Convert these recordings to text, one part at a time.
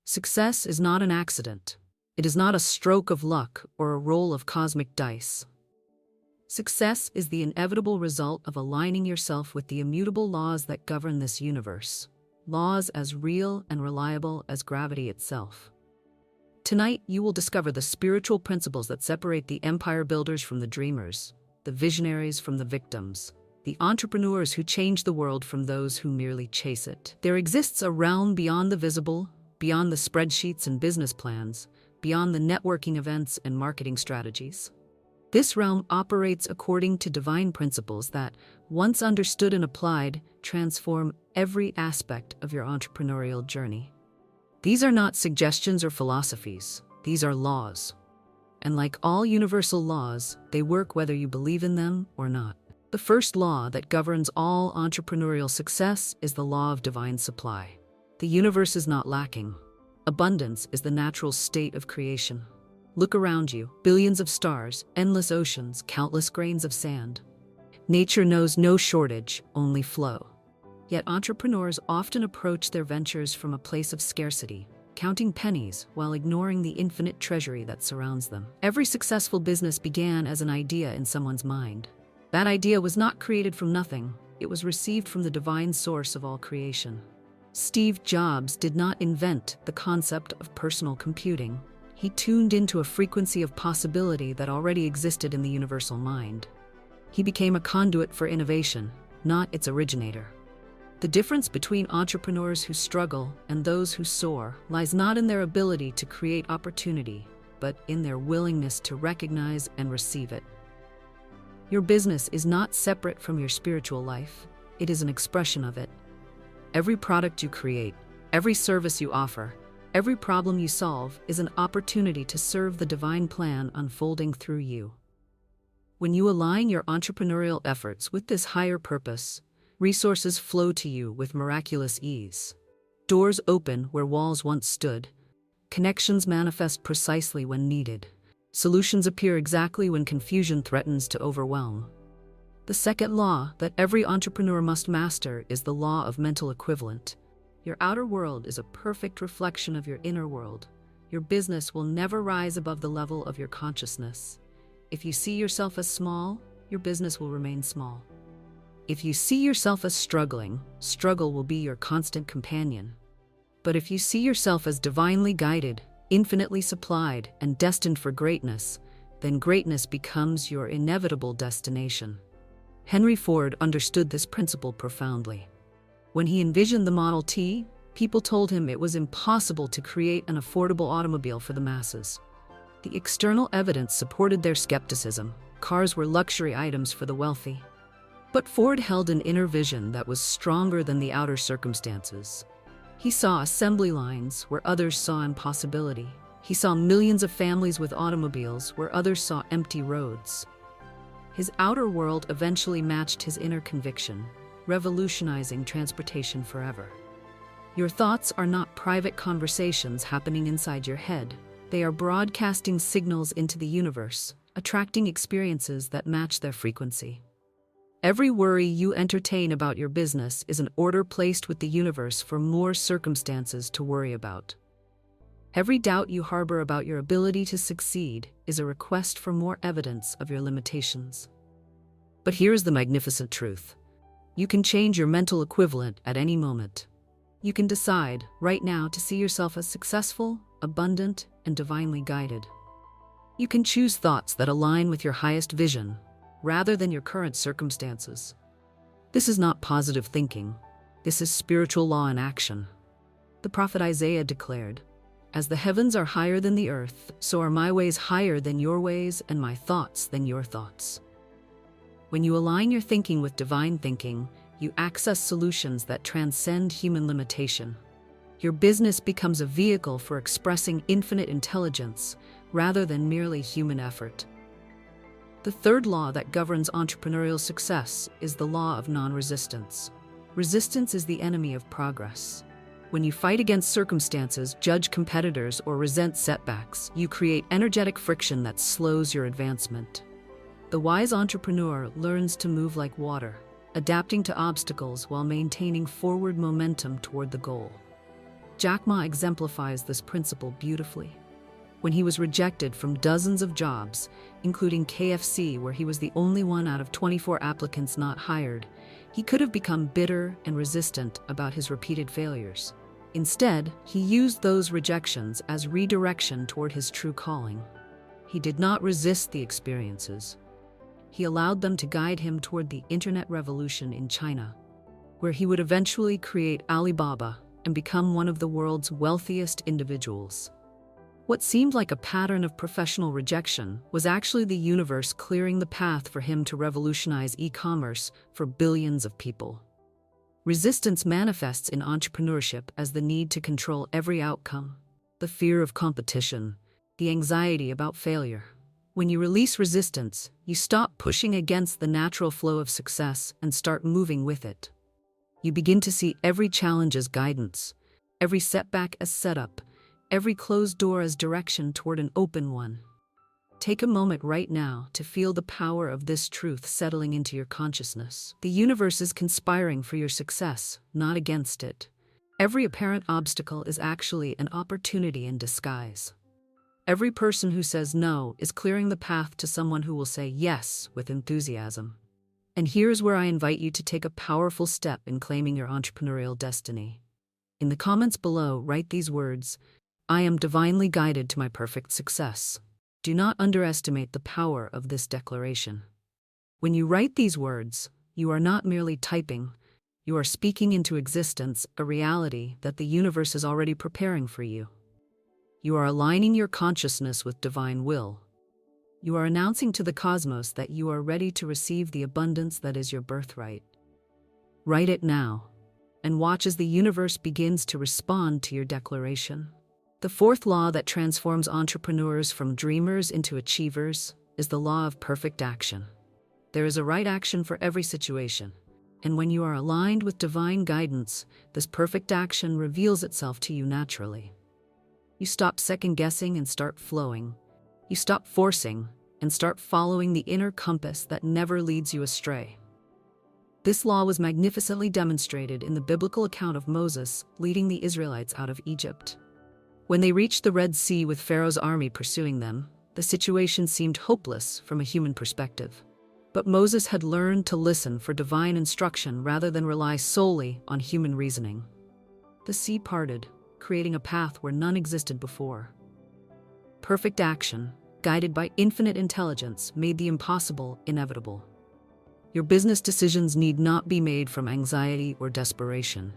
Success is not an accident. It is not a stroke of luck or a roll of cosmic dice. Success is the inevitable result of aligning yourself with the immutable laws that govern this universe, laws as real and reliable as gravity itself. Tonight, you will discover the spiritual principles that separate the empire builders from the dreamers, the visionaries from the victims, the entrepreneurs who change the world from those who merely chase it. There exists a realm beyond the visible, beyond the spreadsheets and business plans, beyond the networking events and marketing strategies. This realm operates according to divine principles that, once understood and applied, transform every aspect of your entrepreneurial journey. These are not suggestions or philosophies, these are laws. And like all universal laws, they work whether you believe in them or not. The first law that governs all entrepreneurial success is the law of divine supply. The universe is not lacking. Abundance is the natural state of creation. Look around you, billions of stars, endless oceans, countless grains of sand. Nature knows no shortage, only flow. Yet entrepreneurs often approach their ventures from a place of scarcity, counting pennies while ignoring the infinite treasury that surrounds them. Every successful business began as an idea in someone's mind. That idea was not created from nothing, it was received from the divine source of all creation. Steve Jobs did not invent the concept of personal computing. He tuned into a frequency of possibility that already existed in the universal mind. He became a conduit for innovation, not its originator. The difference between entrepreneurs who struggle and those who soar lies not in their ability to create opportunity, but in their willingness to recognize and receive it. Your business is not separate from your spiritual life. It is an expression of it. Every product you create, every service you offer, every problem you solve is an opportunity to serve the divine plan unfolding through you. When you align your entrepreneurial efforts with this higher purpose, resources flow to you with miraculous ease. Doors open where walls once stood. Connections manifest precisely when needed. Solutions appear exactly when confusion threatens to overwhelm. The second law that every entrepreneur must master is the law of mental equivalent. Your outer world is a perfect reflection of your inner world. Your business will never rise above the level of your consciousness. If you see yourself as small, your business will remain small. If you see yourself as struggling, struggle will be your constant companion. But if you see yourself as divinely guided, infinitely supplied, and destined for greatness, then greatness becomes your inevitable destination. Henry Ford understood this principle profoundly. When he envisioned the Model T, people told him it was impossible to create an affordable automobile for the masses. The external evidence supported their skepticism. Cars were luxury items for the wealthy. But Ford held an inner vision that was stronger than the outer circumstances. He saw assembly lines where others saw impossibility. He saw millions of families with automobiles where others saw empty roads. His outer world eventually matched his inner conviction, revolutionizing transportation forever. Your thoughts are not private conversations happening inside your head. They are broadcasting signals into the universe, attracting experiences that match their frequency. Every worry you entertain about your business is an order placed with the universe for more circumstances to worry about. Every doubt you harbor about your ability to succeed is a request for more evidence of your limitations. But here is the magnificent truth. You can change your mental equivalent at any moment. You can decide right now to see yourself as successful, abundant, and divinely guided. You can choose thoughts that align with your highest vision, rather than your current circumstances. This is not positive thinking. This is spiritual law in action. The prophet Isaiah declared, "As the heavens are higher than the earth, so are my ways higher than your ways, and my thoughts than your thoughts." When you align your thinking with divine thinking, you access solutions that transcend human limitation. Your business becomes a vehicle for expressing infinite intelligence rather than merely human effort. The third law that governs entrepreneurial success is the law of non-resistance. Resistance is the enemy of progress. When you fight against circumstances, judge competitors, or resent setbacks, you create energetic friction that slows your advancement. The wise entrepreneur learns to move like water, adapting to obstacles while maintaining forward momentum toward the goal. Jack Ma exemplifies this principle beautifully. When he was rejected from dozens of jobs, including KFC, where he was the only one out of 24 applicants not hired, he could have become bitter and resistant about his repeated failures. Instead, he used those rejections as redirection toward his true calling. He did not resist the experiences. He allowed them to guide him toward the internet revolution in China, where he would eventually create Alibaba and become one of the world's wealthiest individuals. What seemed like a pattern of professional rejection was actually the universe clearing the path for him to revolutionize e-commerce for billions of people. Resistance manifests in entrepreneurship as the need to control every outcome, the fear of competition, the anxiety about failure. When you release resistance, you stop pushing against the natural flow of success and start moving with it. You begin to see every challenge as guidance, every setback as setup, every closed door as direction toward an open one. Take a moment right now to feel the power of this truth settling into your consciousness. The universe is conspiring for your success, not against it. Every apparent obstacle is actually an opportunity in disguise. Every person who says no is clearing the path to someone who will say yes with enthusiasm. And here's where I invite you to take a powerful step in claiming your entrepreneurial destiny. In the comments below, write these words: I am divinely guided to my perfect success. Do not underestimate the power of this declaration. When you write these words, you are not merely typing, you are speaking into existence a reality that the universe is already preparing for you. You are aligning your consciousness with divine will. You are announcing to the cosmos that you are ready to receive the abundance that is your birthright. Write it now, and watch as the universe begins to respond to your declaration. The fourth law that transforms entrepreneurs from dreamers into achievers is the law of perfect action. There is a right action for every situation, and when you are aligned with divine guidance, this perfect action reveals itself to you naturally. You stop second-guessing and start flowing. You stop forcing and start following the inner compass that never leads you astray. This law was magnificently demonstrated in the biblical account of Moses leading the Israelites out of Egypt. When they reached the Red Sea with Pharaoh's army pursuing them, the situation seemed hopeless from a human perspective. But Moses had learned to listen for divine instruction rather than rely solely on human reasoning. The sea parted, creating a path where none existed before. Perfect action, guided by infinite intelligence, made the impossible inevitable. Your business decisions need not be made from anxiety or desperation.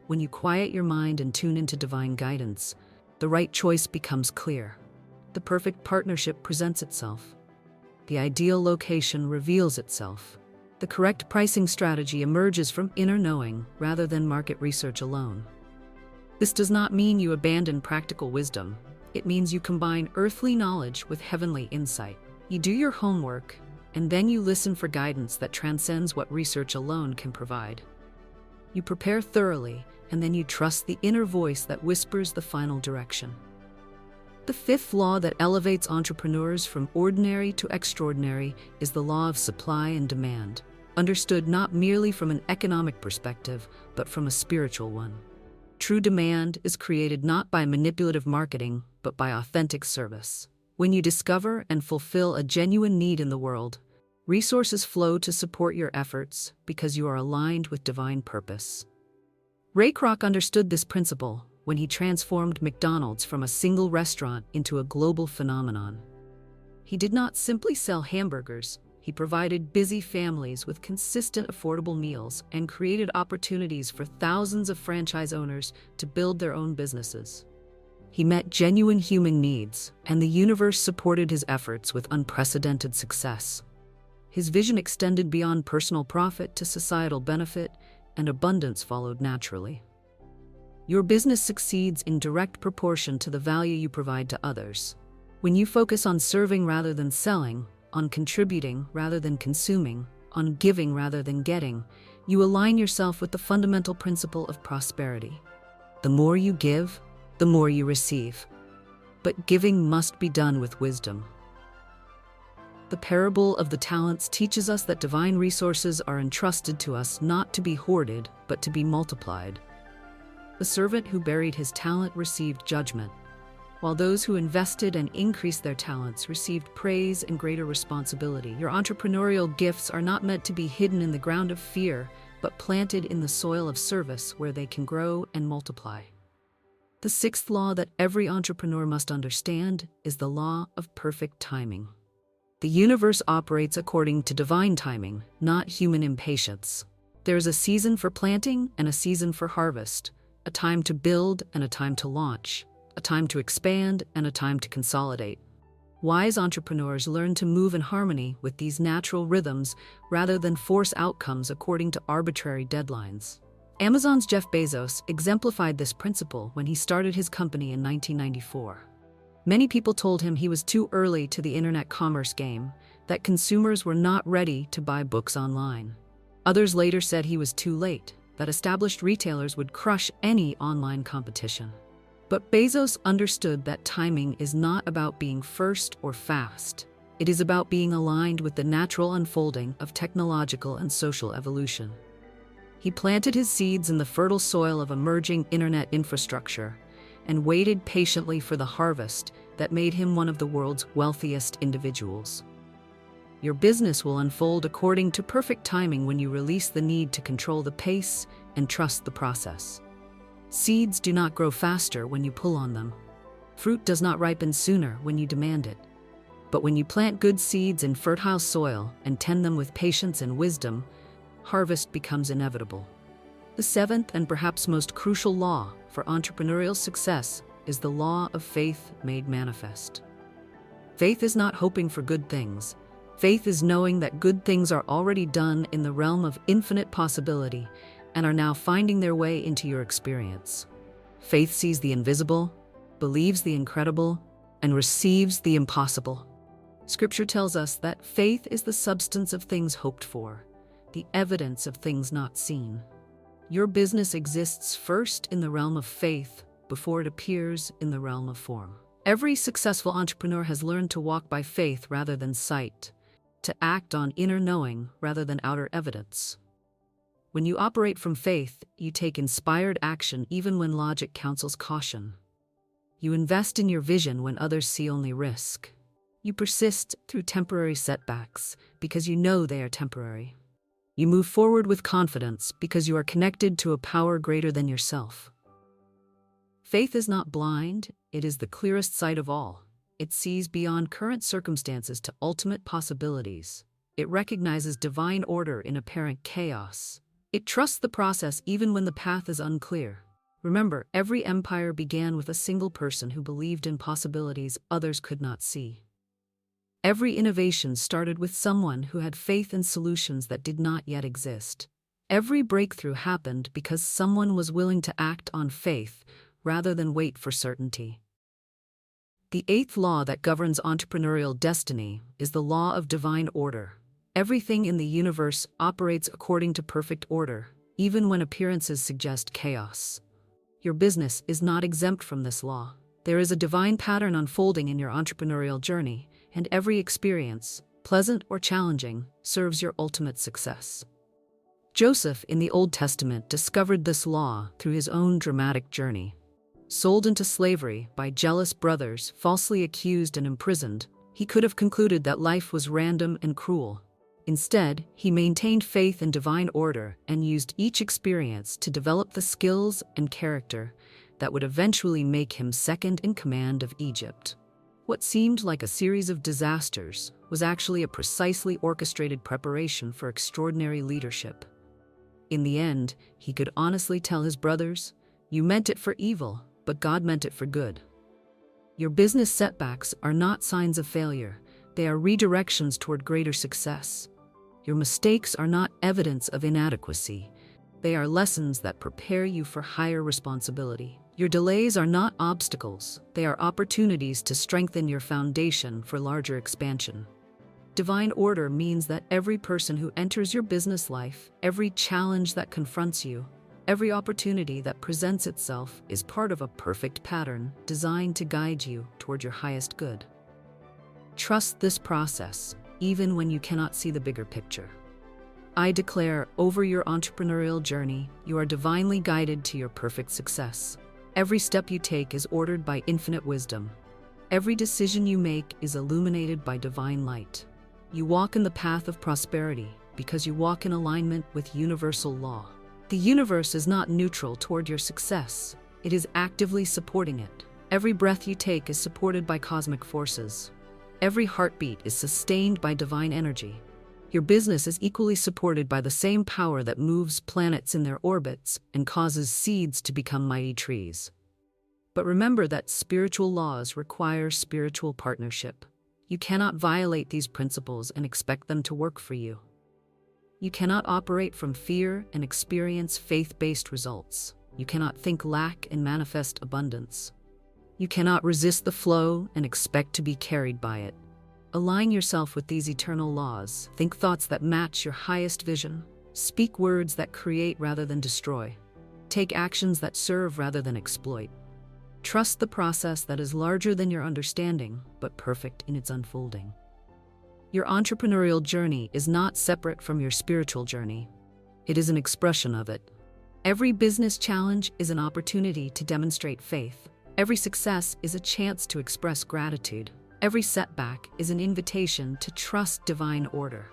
When you quiet your mind and tune into divine guidance, the right choice becomes clear. The perfect partnership presents itself. The ideal location reveals itself. The correct pricing strategy emerges from inner knowing rather than market research alone. This does not mean you abandon practical wisdom. It means you combine earthly knowledge with heavenly insight. You do your homework, and then you listen for guidance that transcends what research alone can provide. You prepare thoroughly, and then you trust the inner voice that whispers the final direction. The fifth law that elevates entrepreneurs from ordinary to extraordinary is the law of supply and demand, understood not merely from an economic perspective, but from a spiritual one. True demand is created not by manipulative marketing, but by authentic service. When you discover and fulfill a genuine need in the world, resources flow to support your efforts because you are aligned with divine purpose. Ray Kroc understood this principle when he transformed McDonald's from a single restaurant into a global phenomenon. He did not simply sell hamburgers. He provided busy families with consistent, affordable meals and created opportunities for thousands of franchise owners to build their own businesses. He met genuine human needs, and the universe supported his efforts with unprecedented success. His vision extended beyond personal profit to societal benefit, and abundance followed naturally. Your business succeeds in direct proportion to the value you provide to others. When you focus on serving rather than selling, on contributing rather than consuming, on giving rather than getting, you align yourself with the fundamental principle of prosperity. The more you give, the more you receive. But giving must be done with wisdom. The parable of the talents teaches us that divine resources are entrusted to us not to be hoarded, but to be multiplied. The servant who buried his talent received judgment, while those who invested and increased their talents received praise and greater responsibility. Your entrepreneurial gifts are not meant to be hidden in the ground of fear, but planted in the soil of service where they can grow and multiply. The sixth law that every entrepreneur must understand is the law of perfect timing. The universe operates according to divine timing, not human impatience. There is a season for planting and a season for harvest, a time to build and a time to launch, a time to expand and a time to consolidate. Wise entrepreneurs learn to move in harmony with these natural rhythms rather than force outcomes according to arbitrary deadlines. Amazon's Jeff Bezos exemplified this principle when he started his company in 1994. Many people told him he was too early to the internet commerce game, that consumers were not ready to buy books online. Others later said he was too late, that established retailers would crush any online competition. But Bezos understood that timing is not about being first or fast. It is about being aligned with the natural unfolding of technological and social evolution. He planted his seeds in the fertile soil of emerging internet infrastructure and waited patiently for the harvest that made him one of the world's wealthiest individuals. Your business will unfold according to perfect timing when you release the need to control the pace and trust the process. Seeds do not grow faster when you pull on them. Fruit does not ripen sooner when you demand it. But when you plant good seeds in fertile soil and tend them with patience and wisdom, harvest becomes inevitable. The seventh and perhaps most crucial law for entrepreneurial success is the law of faith made manifest. Faith is not hoping for good things. Faith is knowing that good things are already done in the realm of infinite possibility and are now finding their way into your experience. Faith sees the invisible, believes the incredible, and receives the impossible. Scripture tells us that faith is the substance of things hoped for, the evidence of things not seen. Your business exists first in the realm of faith before it appears in the realm of form. Every successful entrepreneur has learned to walk by faith rather than sight, to act on inner knowing rather than outer evidence. When you operate from faith, you take inspired action even when logic counsels caution. You invest in your vision when others see only risk. You persist through temporary setbacks because you know they are temporary. You move forward with confidence because you are connected to a power greater than yourself. Faith is not blind, it is the clearest sight of all. It sees beyond current circumstances to ultimate possibilities. It recognizes divine order in apparent chaos. It trusts the process even when the path is unclear. Remember, every empire began with a single person who believed in possibilities others could not see. Every innovation started with someone who had faith in solutions that did not yet exist. Every breakthrough happened because someone was willing to act on faith rather than wait for certainty. The eighth law that governs entrepreneurial destiny is the law of divine order. Everything in the universe operates according to perfect order, even when appearances suggest chaos. Your business is not exempt from this law. There is a divine pattern unfolding in your entrepreneurial journey, and every experience, pleasant or challenging, serves your ultimate success. Joseph in the Old Testament discovered this law through his own dramatic journey. Sold into slavery by jealous brothers, falsely accused and imprisoned, he could have concluded that life was random and cruel. Instead, he maintained faith in divine order and used each experience to develop the skills and character that would eventually make him second in command of Egypt. What seemed like a series of disasters was actually a precisely orchestrated preparation for extraordinary leadership. In the end, he could honestly tell his brothers, "You meant it for evil, but God meant it for good." Your business setbacks are not signs of failure, they are redirections toward greater success. Your mistakes are not evidence of inadequacy, they are lessons that prepare you for higher responsibility. Your delays are not obstacles, they are opportunities to strengthen your foundation for larger expansion. Divine order means that every person who enters your business life, every challenge that confronts you, every opportunity that presents itself is part of a perfect pattern designed to guide you toward your highest good. Trust this process, even when you cannot see the bigger picture. I declare, over your entrepreneurial journey, you are divinely guided to your perfect success. Every step you take is ordered by infinite wisdom. Every decision you make is illuminated by divine light. You walk in the path of prosperity because you walk in alignment with universal law. The universe is not neutral toward your success. It is actively supporting it. Every breath you take is supported by cosmic forces. Every heartbeat is sustained by divine energy. Your business is equally supported by the same power that moves planets in their orbits and causes seeds to become mighty trees. But remember that spiritual laws require spiritual partnership. You cannot violate these principles and expect them to work for you. You cannot operate from fear and experience faith-based results. You cannot think lack and manifest abundance. You cannot resist the flow and expect to be carried by it. Align yourself with these eternal laws. Think thoughts that match your highest vision. Speak words that create rather than destroy. Take actions that serve rather than exploit. Trust the process that is larger than your understanding, but perfect in its unfolding. Your entrepreneurial journey is not separate from your spiritual journey. It is an expression of it. Every business challenge is an opportunity to demonstrate faith. Every success is a chance to express gratitude. Every setback is an invitation to trust divine order.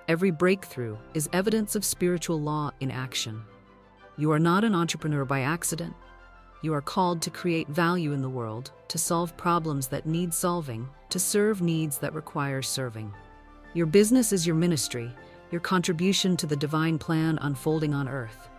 Every breakthrough is evidence of spiritual law in action. You are not an entrepreneur by accident. You are called to create value in the world, to solve problems that need solving, to serve needs that require serving. Your business is your ministry, your contribution to the divine plan unfolding on earth.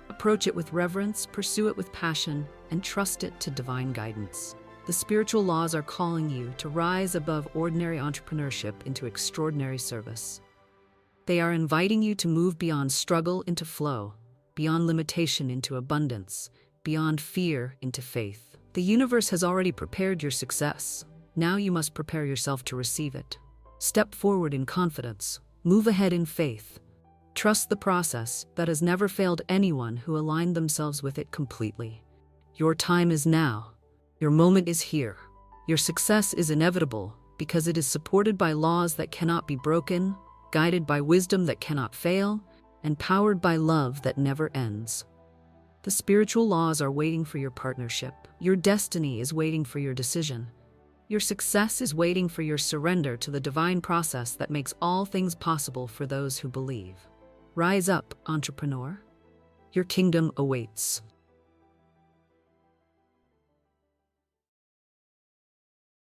Approach it with reverence, pursue it with passion, and trust it to divine guidance. The spiritual laws are calling you to rise above ordinary entrepreneurship into extraordinary service. They are inviting you to move beyond struggle into flow, beyond limitation into abundance, beyond fear into faith. The universe has already prepared your success. Now you must prepare yourself to receive it. Step forward in confidence. Move ahead in faith. Trust the process that has never failed anyone who aligned themselves with it completely. Your time is now. Your moment is here. Your success is inevitable because it is supported by laws that cannot be broken, guided by wisdom that cannot fail, and powered by love that never ends. The spiritual laws are waiting for your partnership. Your destiny is waiting for your decision. Your success is waiting for your surrender to the divine process that makes all things possible for those who believe. Rise up, entrepreneur. Your kingdom awaits.